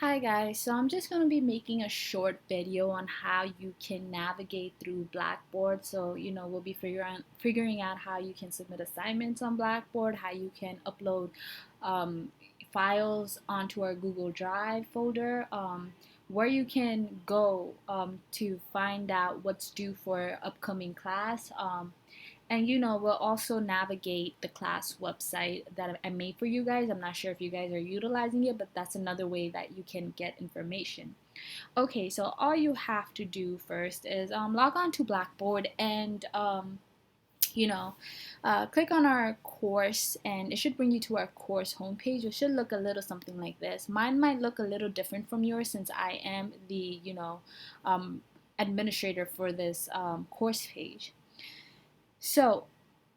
Hi guys, so I'm just going to be making a short video on how you can navigate through Blackboard. So, we'll be figuring out how you can submit assignments on Blackboard, how you can upload um, files onto our Google Drive folder, where you can go to find out what's due for upcoming class. And we'll also navigate the class website that I made for you guys. I'm not sure if you guys are utilizing it, but that's another way that you can get information. Okay, so all you have to do first is log on to Blackboard and you know, click on our course, and it should bring you to our course homepage. It should look a little something like this. Mine might look a little different from yours since I am the administrator for this course page. So,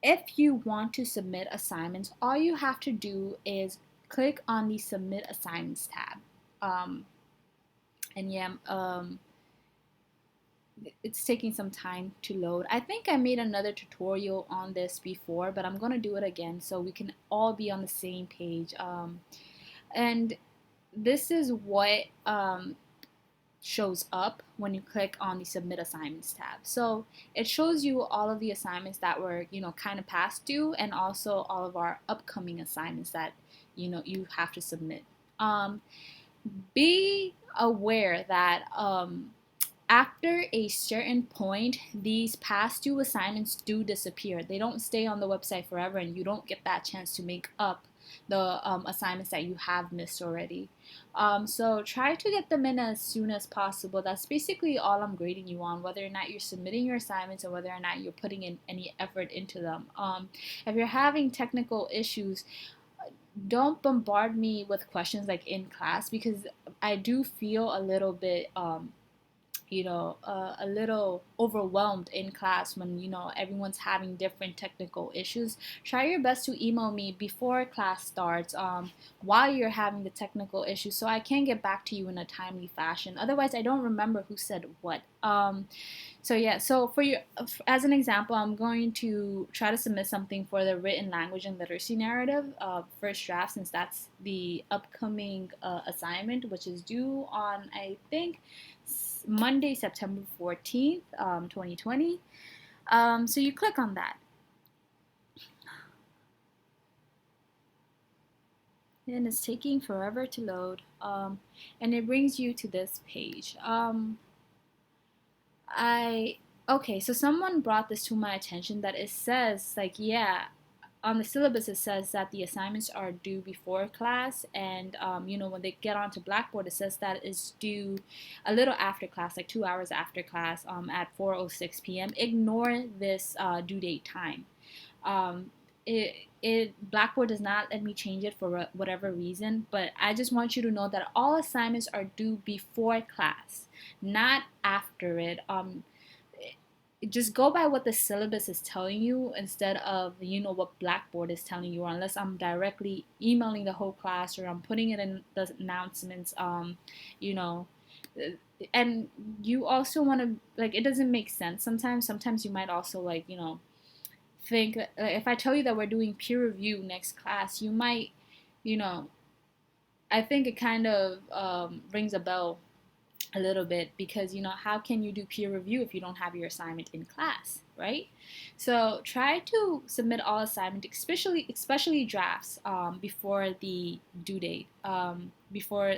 if you want to submit assignments, all you have to do is click on the Submit Assignments tab. Um, and yeah, it's taking some time to load. I think I made another tutorial on this before, but I'm going to do it again so we can all be on the same page. And this is what shows up when you click on the Submit Assignments tab. So it shows you all of the assignments that were, kind of past due, and also all of our upcoming assignments that, you have to submit. Be aware that after a certain point, these past due assignments do disappear. They don't stay on the website forever, and you don't get that chance to make up the assignments that you have missed already. So try to get them in as soon as possible. That's basically all I'm grading you on, whether or not you're submitting your assignments or whether or not you're putting in any effort into them. If you're having technical issues, don't bombard me with questions like in class, because I do feel a little bit a little overwhelmed in class when everyone's having different technical issues. Try your best to email me before class starts, while you're having the technical issues, so I can get back to you in a timely fashion. Otherwise, I don't remember who said what. So yeah, so for you, as an example, I'm going to try to submit something for the written language and literacy narrative, first draft, since that's the upcoming assignment, which is due on, I think, Monday, September 14th, 2020. So you click on that. And it's taking forever to load. And it brings you to this page. I Okay, so someone brought this to my attention that it says, like, yeah, on the syllabus it says that the assignments are due before class, and when they get onto Blackboard, it says that it's due a little after class, like 2 hours after class, at 4:06 p.m. Ignore this due date time. um, Blackboard does not let me change it for whatever reason, but I just want you to know that all assignments are due before class, not after it. Just go by what the syllabus is telling you instead of what Blackboard is telling you, unless I'm directly emailing the whole class or I'm putting it in the announcements. You know and you also want to, like, it doesn't make sense sometimes you might also, like, think, if I tell you that we're doing peer review next class, you might, you know I think it kind of rings a bell a little bit, because how can you do peer review if you don't have your assignment in class, right? So try to submit all assignment, especially drafts, before the due date, before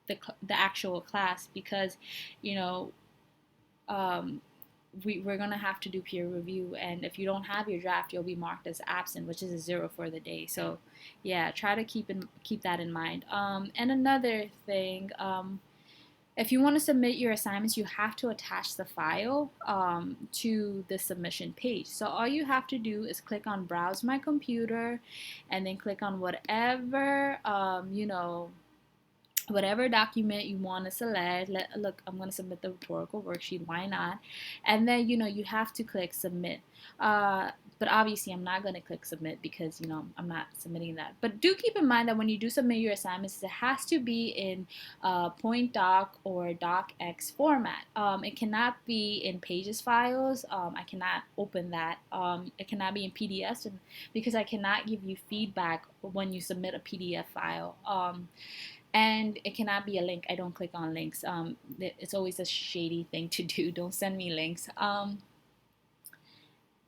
the actual class, because you know um, we're gonna have to do peer review, and if you don't have your draft, you'll be marked as absent, which is a zero for the day. So yeah, try to keep that in mind. And another thing, if you want to submit your assignments, you have to attach the file to the submission page. So all you have to do is click on Browse My Computer, and then click on whatever document you want to select. Look, I'm going to submit the rhetorical worksheet. Why not? And then, you have to click Submit. But obviously, I'm not going to click Submit because, I'm not submitting that. But do keep in mind that when you do submit your assignments, it has to be in Point Doc or DocX format. It cannot be in Pages files. I cannot open that. It cannot be in PDFs, because I cannot give you feedback when you submit a PDF file. And it cannot be a link. I don't click on links. It's always a shady thing to do. Don't send me links.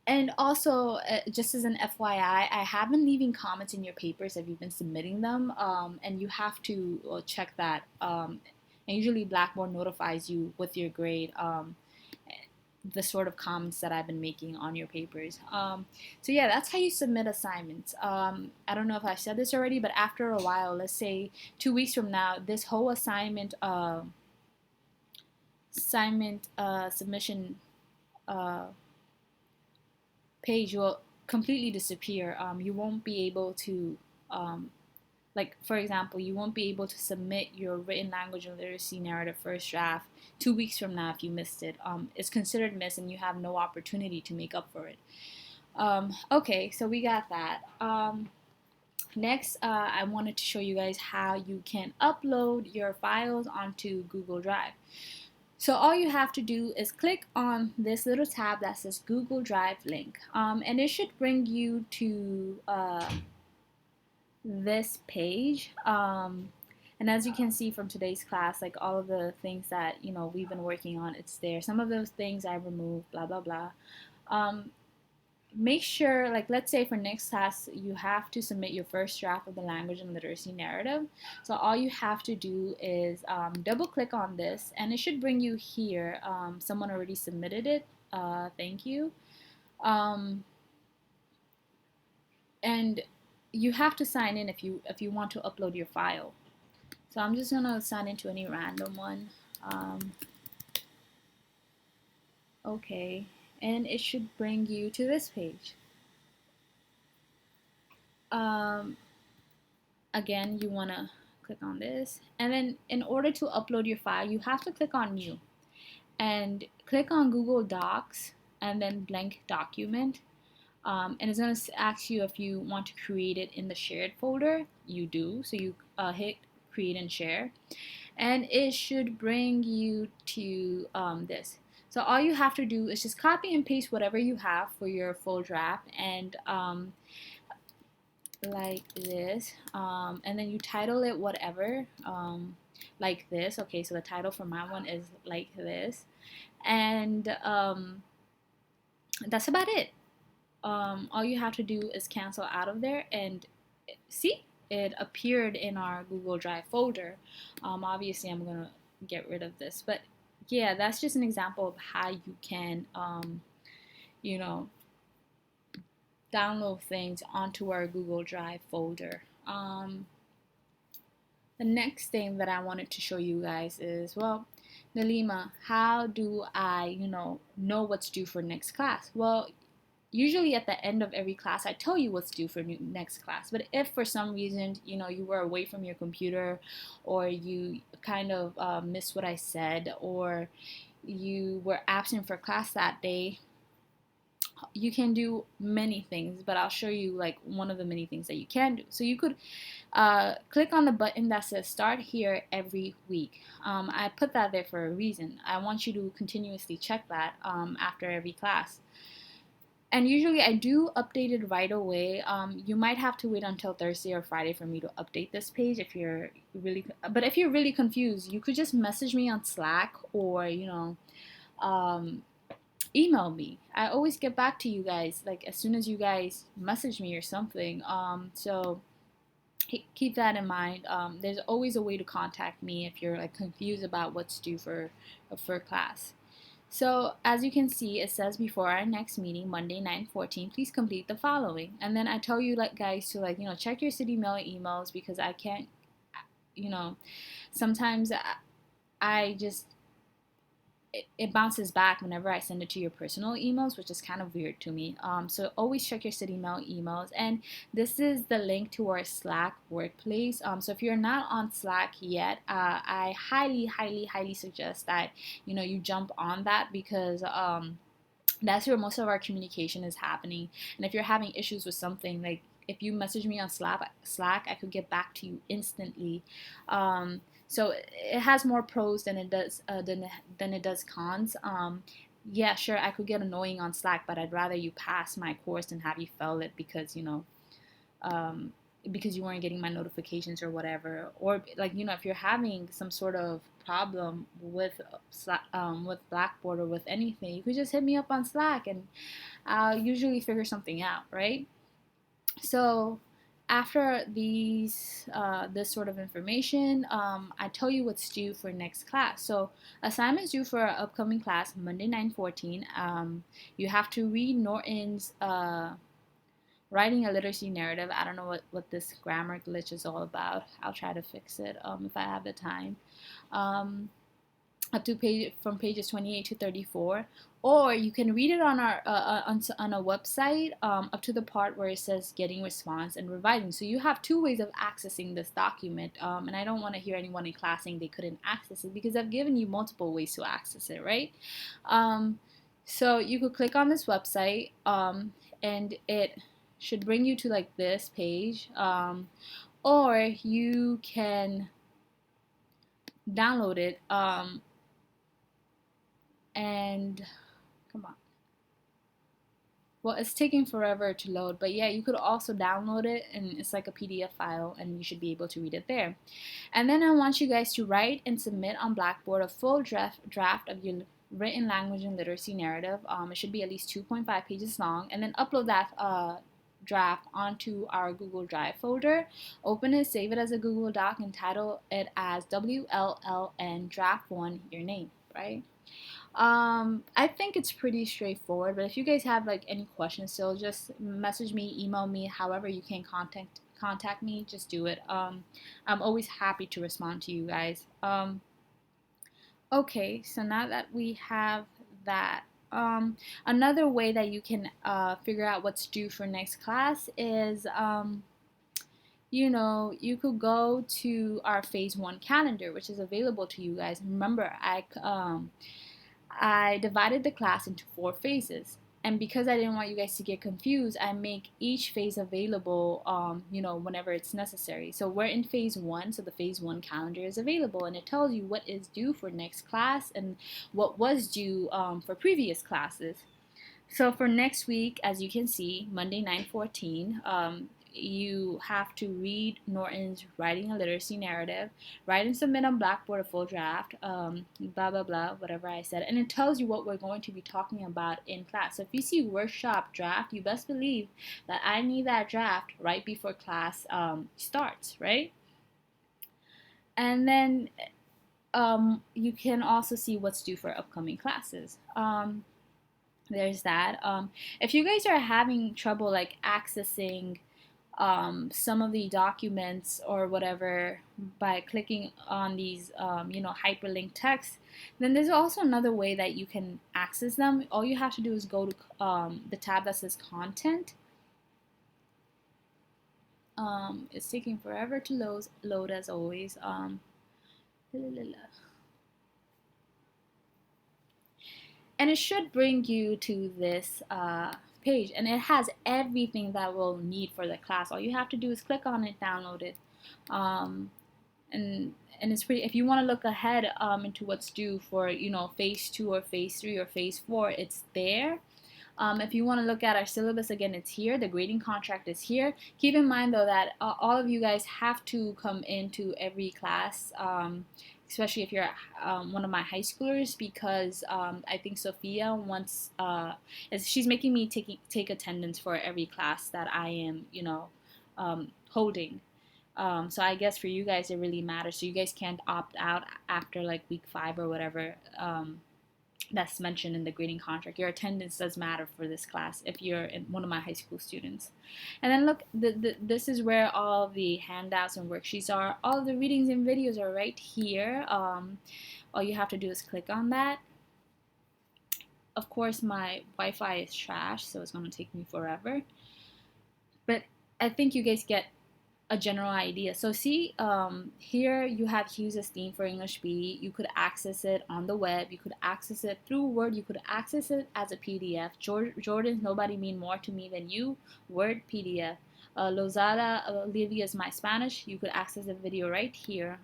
And also, just as an FYI, I have been leaving comments in your papers if you've been submitting them, and you have to check that. And usually, Blackboard notifies you with your grade, the sort of comments that I've been making on your papers. So yeah, that's how you submit assignments. I don't know if I said this already, but after a while, let's say 2 weeks from now, this whole assignment submission uh, page will completely disappear. You won't be able to, um, like, for example, you won't be able to submit your written language and literacy narrative first draft 2 weeks from now if you missed it. It's considered missed and you have no opportunity to make up for it. Okay, so we got that. Next, I wanted to show you guys how you can upload your files onto Google Drive. So all you have to do is click on this little tab that says Google Drive link, and it should bring you to this page. And as you can see from today's class, like all of the things that we've been working on, it's there. Some of those things I removed, blah blah blah. Make sure, like, let's say for next class you have to submit your first draft of the language and literacy narrative. So all you have to do is double click on this and it should bring you here. Someone already submitted it. Thank you. And you have to sign in if you want to upload your file. So I'm just gonna sign into any random one. Okay, and it should bring you to this page. Again, you want to click on this, and then in order to upload your file, you have to click on New and click on Google Docs and then blank document. And it's going to ask you if you want to create it in the shared folder. You do, so you hit create and share, and it should bring you to this. So all you have to do is just copy and paste whatever you have for your full draft, and like this, and then you title it whatever, like this. Okay, so the title for my one is like this, and that's about it. All you have to do is cancel out of there, and see, it appeared in our Google Drive folder. Obviously I'm gonna get rid of this, but yeah, that's just an example of how you can you know download things onto our Google Drive folder. The next thing that I wanted to show you guys is, well, Nalima, how do I, know what's due for next class? Well, usually at the end of every class, I tell you what's due for next class. But if for some reason, you were away from your computer, or you kind of missed what I said, or you were absent for class that day, you can do many things, but I'll show you like one of the many things that you can do. So you could click on the button that says start here every week. I put that there for a reason. I want you to continuously check that after every class. And usually I do update it right away. You might have to wait until Thursday or Friday for me to update this page if you're really confused. You could just message me on Slack, or email me. I always get back to you guys, like as soon as you guys message me or something. So keep that in mind. There's always a way to contact me if you're like confused about what's due for class. So as you can see, it says before our next meeting, Monday 9/14, please complete the following. And then I tell you like guys to check your city mail emails, because I can't, sometimes I just it bounces back whenever I send it to your personal emails, which is kind of weird to me. So always check your city mail emails. And this is the link to our Slack workplace. So if you're not on Slack yet, I highly, highly, highly suggest that you jump on that, because that's where most of our communication is happening. And if you're having issues with something, like if you message me on Slack, I could get back to you instantly. So it has more pros than it does cons. Yeah, sure, I could get annoying on Slack, but I'd rather you pass my course than have you fail it, because because you weren't getting my notifications or whatever, or like, if you're having some sort of problem with Blackboard or with anything, you could just hit me up on Slack, and I'll usually figure something out, right? So after this sort of information, I tell you what's due for next class. So assignments due for our upcoming class, Monday 9/14. You have to read Norton's writing a literacy narrative. I don't know what this grammar glitch is all about. I'll try to fix it if I have the time. Um, Up to from pages 28 to 34, or you can read it on our on a website up to the part where it says getting response and revising. So you have two ways of accessing this document, and I don't want to hear anyone in class saying they couldn't access it, because I've given you multiple ways to access it, right? um, so you could click on this website, and it should bring you to like this page, or you can download it, and come on. Well, it's taking forever to load, but yeah, you could also download it, and it's like a PDF file, and you should be able to read it there. And then I want you guys to write and submit on Blackboard a full draft of your written language and literacy narrative. It should be at least 2.5 pages long, and then upload that draft onto our Google Drive folder. Open it, save it as a Google Doc, and title it as WLLN Draft 1, your name, right? I think it's pretty straightforward, but if you guys have like any questions still, just message me, email me, however you can contact me, just do it. I'm always happy to respond to you guys. Okay, so now that we have that, another way that you can figure out what's due for next class is, you could go to our phase 1 calendar, which is available to you guys. Remember, I divided the class into 4 phases. And because I didn't want you guys to get confused, I make each phase available, whenever it's necessary. So we're in phase 1, so the phase 1 calendar is available, and it tells you what is due for next class and what was due for previous classes. So for next week, as you can see, Monday 9/14, you have to read Norton's Writing a Literacy Narrative, write and submit on Blackboard a full draft, blah, blah, blah, whatever I said. And it tells you what we're going to be talking about in class. So if you see workshop draft, you best believe that I need that draft right before class starts, right? And then you can also see what's due for upcoming classes. There's that. If you guys are having trouble like accessing some of the documents or whatever by clicking on these hyperlink text, then there's also another way that you can access them. All you have to do is go to the tab that says content. It's taking forever to load as always. And it should bring you to this page, and it has everything that we'll need for the class. All you have to do is click on it, download it, and it's pretty. If you want to look ahead into what's due for phase 2 or phase 3 or phase 4, it's there. If you want to look at our syllabus, again, it's here. The grading contract is here. Keep in mind, though, that all of you guys have to come into every class, especially if you're one of my high schoolers, because I think Sophia wants, she's making me take attendance for every class that I am, holding. So I guess for you guys, it really matters. So you guys can't opt out after like week 5 or whatever. That's mentioned in the grading contract. Your attendance does matter for this class if you're one of my high school students. And then look, this is where all the handouts and worksheets are. All of the readings and videos are right here. All you have to do is click on that. Of course, my Wi-Fi is trash, so it's going to take me forever. But I think you guys get a general idea. So see, here you have Hughes Esteem for English B. You could access it on the web. You could access it through Word. You could access it as a PDF. Jordan's Nobody Mean More to Me Than You, Word PDF. Lozada Olivia is My Spanish. You could access the video right here.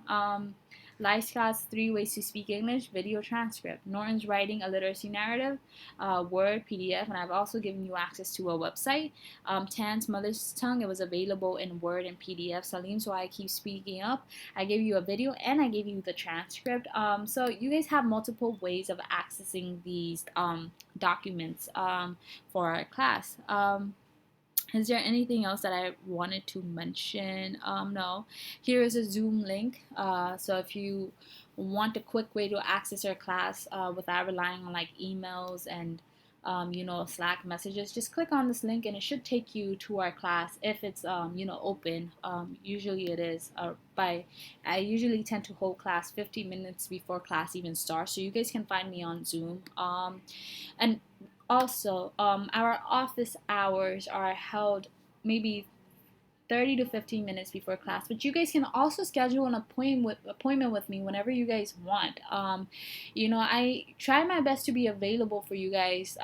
Life Scott's 3 Ways to Speak English video transcript, Norton's Writing a Literacy Narrative, Word, PDF, and I've also given you access to a website. Tan's Mother's Tongue, it was available in Word and PDF. Salim, So I Keep Speaking Up, I gave you a video and I gave you the transcript. So you guys have multiple ways of accessing these documents for our class. Is there anything else that I wanted to mention? No. Here is a Zoom link. So if you want a quick way to access your class without relying on like emails and Slack messages, just click on this link and it should take you to our class if it's open. Usually it is. I usually tend to hold class 15 minutes before class even starts, so you guys can find me on Zoom. And also, our office hours are held maybe 30 to 15 minutes before class, but you guys can also schedule an appointment with me whenever you guys want. I try my best to be available for you guys.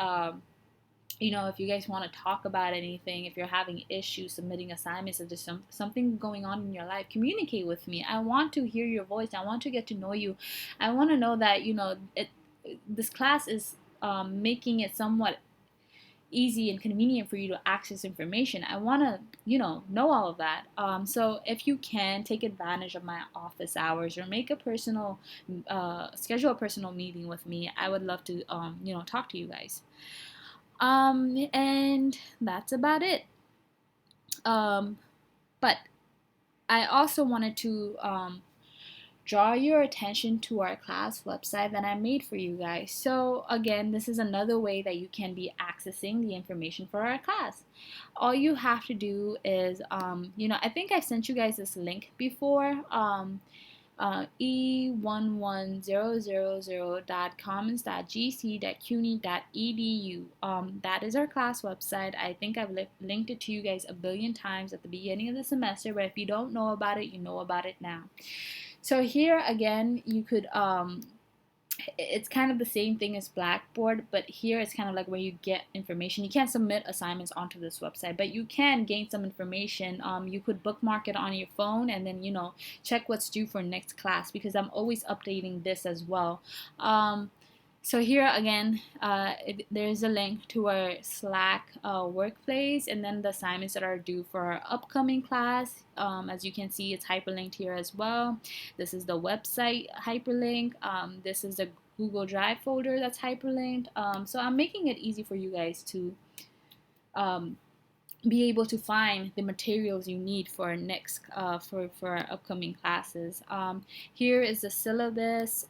If you guys want to talk about anything, if you're having issues submitting assignments, if there's something going on in your life, communicate with me. I want to hear your voice. I want to get to know you. I want to know that this class is making it somewhat easy and convenient for you to access information. I want to, know all of that. So if you can take advantage of my office hours or make a schedule a personal meeting with me, I would love to, talk to you guys. And that's about it. But I also wanted to draw your attention to our class website that I made for you guys. So again, this is another way that you can be accessing the information for our class. All you have to do is, I think I've sent you guys this link before. e11000.commons.gc.cuny.edu. That is our class website. I think I've linked it to you guys a billion times at the beginning of the semester, but if you don't know about it, you know about it now. So here again, you could it's kind of the same thing as Blackboard, but here it's kind of like where you get information. You can't submit assignments onto this website, but you can gain some information. You could bookmark it on your phone and then, check what's due for next class, because I'm always updating this as well. So here again, there's a link to our Slack workplace, and then the assignments that are due for our upcoming class. As you can see, it's hyperlinked here as well. This is the website hyperlink. This is the Google Drive folder that's hyperlinked. So I'm making it easy for you guys to be able to find the materials you need for our next for our upcoming classes. Here is the syllabus.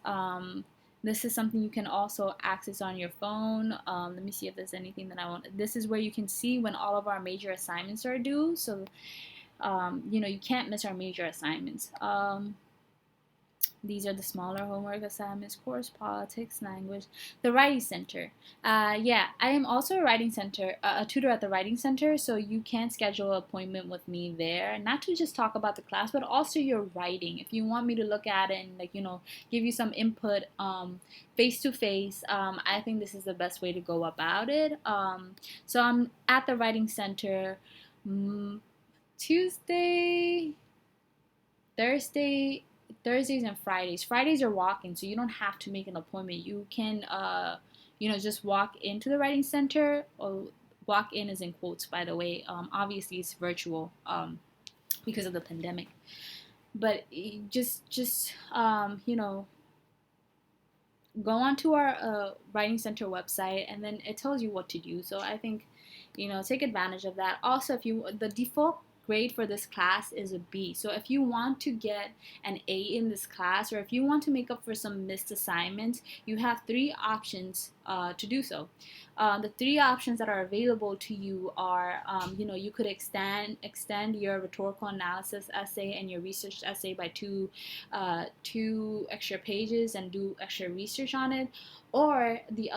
This is something you can also access on your phone. Let me see if there's anything that I want. This is where you can see when all of our major assignments are due. So, you can't miss our major assignments. These are the smaller homework assignments: course, politics, language. The writing center. I am also a tutor at the writing center, so you can schedule an appointment with me there, not to just talk about the class, but also your writing. If you want me to look at it and give you some input face to face, I think this is the best way to go about it. So I'm at the writing center Tuesday, Thursdays and Fridays. Fridays are walk-in, so you don't have to make an appointment. You can, just walk into the writing center. Or walk in is in quotes, by the way. Obviously, it's virtual because of the pandemic. But just go onto our writing center website, and then it tells you what to do. So I think, take advantage of that. Also, the default grade for this class is a B. So if you want to get an A in this class, or if you want to make up for some missed assignments, you have 3 options to do so. The 3 options that are available to you are, you could extend your rhetorical analysis essay and your research essay by two extra pages and do extra research on it. Or the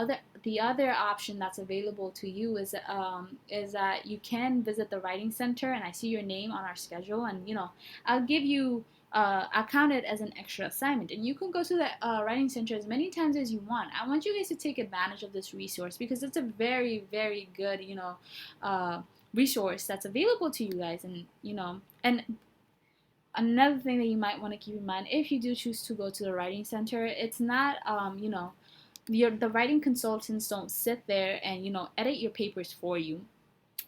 other option that's available to you is that you can visit the writing center, and I see your name on our schedule, and I'll give you I'll count it as an extra assignment, and you can go to the writing center as many times as you want. I want you guys to take advantage of this resource, because it's a very, very good resource that's available to you guys, and Another thing that you might want to keep in mind if you do choose to go to the writing center, it's not, the writing consultants don't sit there and, edit your papers for you.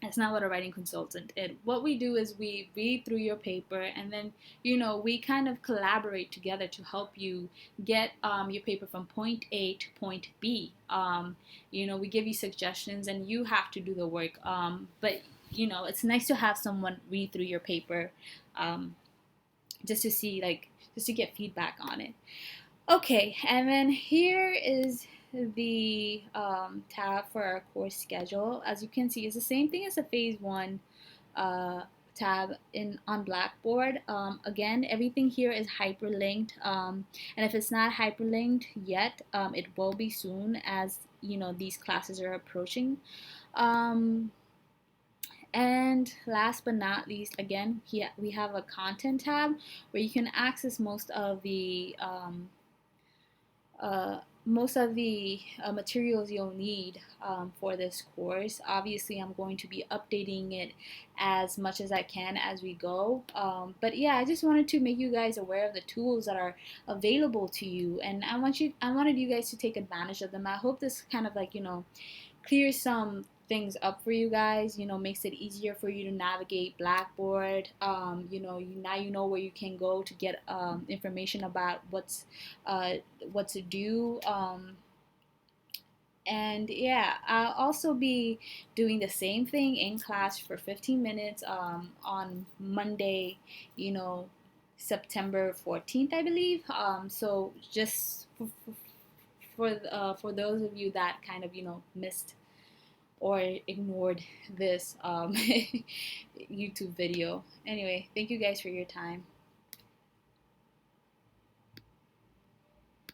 That's not what a writing consultant is. What we do is we read through your paper, and then we kind of collaborate together to help you get your paper from point A to point B. We give you suggestions, and you have to do the work. But it's nice to have someone read through your paper, um, just to see, like, just to get feedback on it. Okay, and then here is the tab for our course schedule. As you can see, it's the same thing as the phase one uh, tab in on Blackboard. Again, everything here is hyperlinked, and if it's not hyperlinked yet, it will be soon, as these classes are approaching. Um, and last but not least, again, here we have a content tab where you can access most of the materials you'll need for this course. Obviously, I'm going to be updating it as much as I can as we go. But yeah, I just wanted to make you guys aware of the tools that are available to you, and I wanted you guys to take advantage of them. I hope this kind of, like, clear some things up for you guys, makes it easier for you to navigate Blackboard. Now you know where you can go to get information about uh, what to do. And yeah, I'll also be doing the same thing in class for 15 minutes on Monday, you know, September 14th, I believe. So just for those of you that kind of, missed or ignored this YouTube video. Anyway, thank you guys for your time.